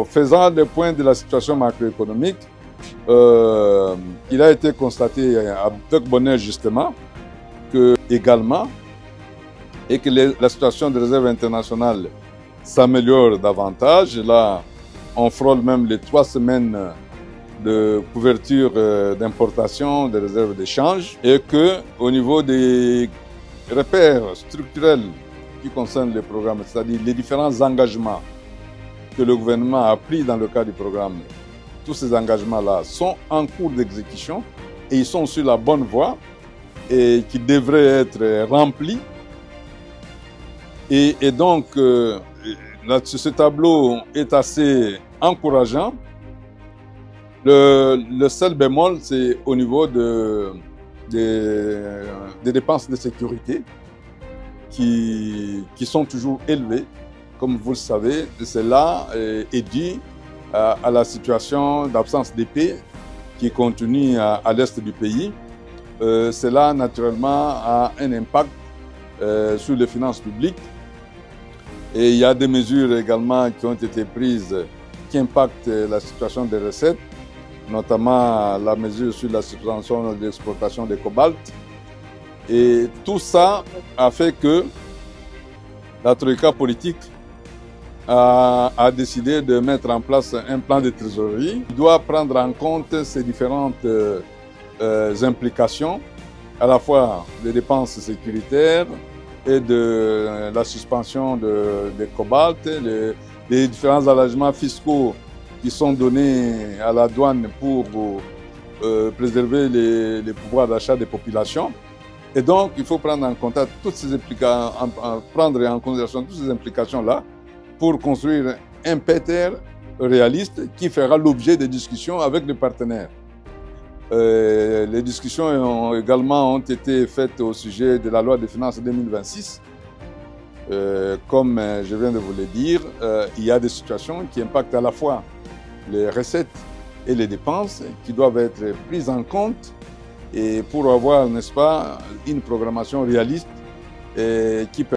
Faisant le point de la situation macroéconomique, il a été constaté avec bonheur justement que également et que la situation des réserves internationales s'améliore davantage. Là, on frôle même les 3 semaines de couverture d'importation des réserves d'échange et que au niveau des repères structurels qui concernent les programmes, c'est-à-dire les différents engagements que le gouvernement a pris dans le cadre du programme, tous ces engagements-là sont en cours d'exécution et ils sont sur la bonne voie et qui devraient être remplis. Et donc, ce tableau est assez encourageant. Le seul bémol, c'est au niveau des dépenses de sécurité qui sont toujours élevées. Comme vous le savez, cela est dû à la situation d'absence de paix qui continue à l'est du pays. Cela, naturellement, a un impact sur les finances publiques. Et il y a des mesures également qui ont été prises qui impactent la situation des recettes, notamment la mesure sur la suspension de l'exportation de cobalt. Et tout ça a fait que la troïka politique a décidé de mettre en place un plan de trésorerie qui doit prendre en compte ces différentes implications, à la fois des dépenses sécuritaires et de la suspension de cobalt, les différents allégements fiscaux qui sont donnés à la douane pour préserver les pouvoirs d'achat des populations. Et donc, il faut prendre en compte toutes ces considération toutes ces implications-là pour construire un PETER réaliste qui fera l'objet de discussions avec les partenaires. Les discussions également ont été faites au sujet de la loi des finances 2026. Comme je viens de vous le dire, il y a des situations qui impactent à la fois les recettes et les dépenses qui doivent être prises en compte et pour avoir, n'est-ce pas, une programmation réaliste qui permet